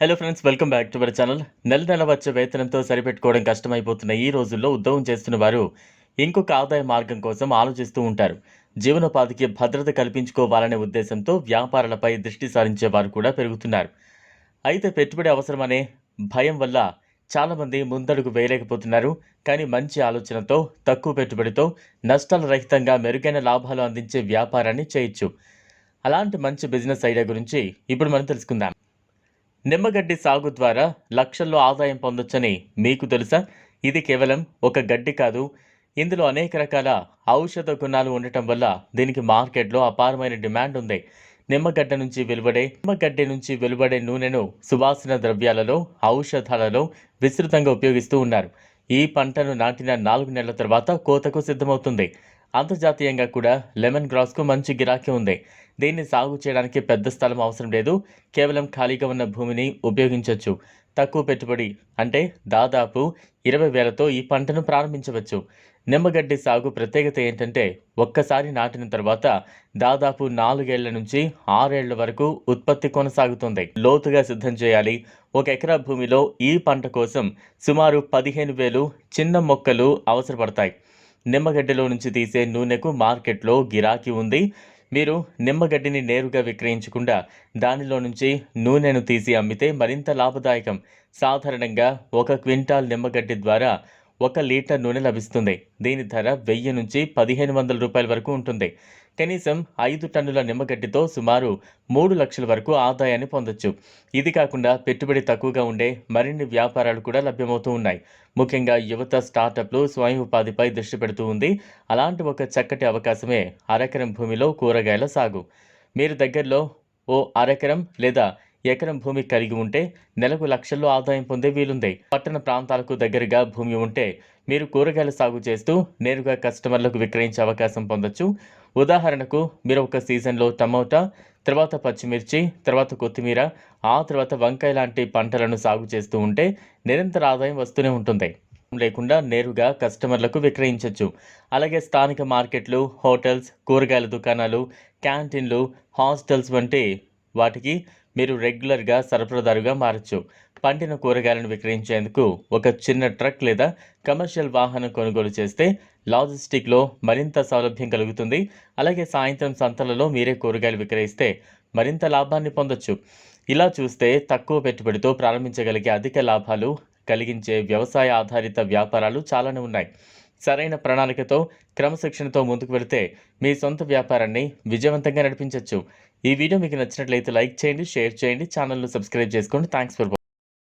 Hello friends, welcome back to our channel. నెల వచ్చే వేతనంతో సరిపెట్టుకోవడం కష్టమైపోతున్న ఈ రోజుల్లో ఉద్యోగం చేస్తున్న వారు ఇంకొక ఆదాయ మార్గం కోసం ఆలోచిస్తూ ఉంటారు. జీవనోపాధికి భద్రత కల్పించుకోవాలనే ఉద్దేశంతో వ్యాపారాలపై దృష్టి సారించే వారు కూడా పెరుగుతున్నారు. అయితే పెట్టుబడి అవసరమనే భయం వల్ల చాలామంది ముందడుగు వేయలేకపోతున్నారు. కానీ మంచి ఆలోచనతో తక్కువ పెట్టుబడితో నష్టాల రహితంగా మెరుగైన లాభాలు అందించే వ్యాపారాన్ని చేయొచ్చు. అలాంటి మంచి బిజినెస్ ఐడియా గురించి ఇప్పుడు మనం తెలుసుకుందాం. నిమ్మగడ్డి సాగు ద్వారా లక్షల్లో ఆదాయం పొందొచ్చని మీకు తెలుసా? ఇది కేవలం ఒక గడ్డి కాదు. ఇందులో అనేక రకాల ఔషధ గుణాలు ఉండటం వల్ల దీనికి మార్కెట్లో అపారమైన డిమాండ్ ఉంది. నిమ్మగడ్డి నుంచి వెలువడే నూనెను సువాసన ద్రవ్యాలలో, ఔషధాలలో విస్తృతంగా ఉపయోగిస్తూ ఉన్నారు. ఈ పంటను నాటిన 4 నెలల తర్వాత కోతకు సిద్ధమవుతుంది. అంతర్జాతీయంగా కూడా లెమన్ గ్రాస్కు మంచి గిరాకీ ఉంది. దీన్ని సాగు చేయడానికి పెద్ద స్థలం అవసరం లేదు. కేవలం ఖాళీగా ఉన్న భూమిని ఉపయోగించవచ్చు. తక్కువ పెట్టుబడి అంటే దాదాపు 20,000తో ఈ పంటను ప్రారంభించవచ్చు. నిమ్మగడ్డి సాగు ప్రత్యేకత ఏంటంటే ఒక్కసారి నాటిన తర్వాత దాదాపు 4 ఏళ్ల నుంచి 6 ఏళ్ల వరకు ఉత్పత్తి కొనసాగుతుంది. లోతుగా సిద్ధం చేయాలి. 1 ఎకరా భూమిలో ఈ పంట కోసం సుమారు 15,000 చిన్న మొక్కలు అవసరపడతాయి. నిమ్మగడ్డిలో నుంచి తీసే నూనెకు మార్కెట్లో గిరాకీ ఉంది. మీరు నిమ్మగడ్డిని నేరుగా విక్రయించకుండా దానిలో నుంచి నూనెను తీసి అమ్మితే మరింత లాభదాయకం. సాధారణంగా 1 క్వింటాల్ నిమ్మగడ్డి ద్వారా 1 లీటర్ నూనె లభిస్తుంది. దీని ధర 1000 నుంచి 1500 రూపాయల వరకు ఉంటుంది. కనీసం 5 టన్నుల నిమ్మగడ్డితో సుమారు 3 లక్షల వరకు ఆదాయాన్ని పొందొచ్చు. ఇది కాకుండా పెట్టుబడి తక్కువగా ఉండే మరిన్ని వ్యాపారాలు కూడా లభ్యమవుతూ ఉన్నాయి. ముఖ్యంగా యువత స్టార్టప్లు స్వయం ఉపాధిపై దృష్టి పెడుతూ ఉంది. అలాంటి ఒక చక్కటి అవకాశమే అరెకరం భూమిలో కూరగాయల సాగు. మీరు దగ్గరలో ఓ అరెకరం లేదా ఎకరం భూమి కలిగి ఉంటే నెలకు లక్షల్లో ఆదాయం పొందే వీలుంది. పట్టణ ప్రాంతాలకు దగ్గరగా భూమి ఉంటే మీరు కూరగాయల సాగు చేస్తూ నేరుగా కస్టమర్లకు విక్రయించే అవకాశం పొందొచ్చు. ఉదాహరణకు మీరు ఒక సీజన్లో టమోటా, తర్వాత పచ్చిమిర్చి, తర్వాత కొత్తిమీర, ఆ తర్వాత వంకాయ లాంటి పంటలను సాగు చేస్తూ ఉంటే నిరంతర ఆదాయం వస్తూనే ఉంటుంది. లేకుండా నేరుగా కస్టమర్లకు విక్రయించవచ్చు. అలాగే స్థానిక మార్కెట్లు, హోటల్స్, కూరగాయల దుకాణాలు, క్యాంటీన్లు, హాస్టల్స్ వంటి వాటికి మీరు రెగ్యులర్గా సరఫరాదారుగా మారచ్చు. పండిన కూరగాయలను విక్రయించేందుకు ఒక చిన్న ట్రక్ లేదా కమర్షియల్ వాహనం కొనుగోలు చేస్తే లాజిస్టిక్లో మరింత సౌలభ్యం కలుగుతుంది. అలాగే సాయంత్రం సంతలలో మీరే కూరగాయలు విక్రయిస్తే మరింత లాభాన్ని పొందొచ్చు. ఇలా చూస్తే తక్కువ పెట్టుబడితో ప్రారంభించగలిగే అధిక లాభాలు కలిగించే వ్యవసాయ ఆధారిత వ్యాపారాలు చాలానే ఉన్నాయి. సరైన ప్రణాళికతో క్రమశిక్షణతో ముందుకు వెళితే మీ సొంత వ్యాపారాన్ని విజయవంతంగా నడిపించవచ్చు. ఈ వీడియో మీకు నచ్చినట్లయితే లైక్ చేయండి, షేర్ చేయండి, ఛానల్ను సబ్స్క్రైబ్ చేసుకోండి. Thanks for watching.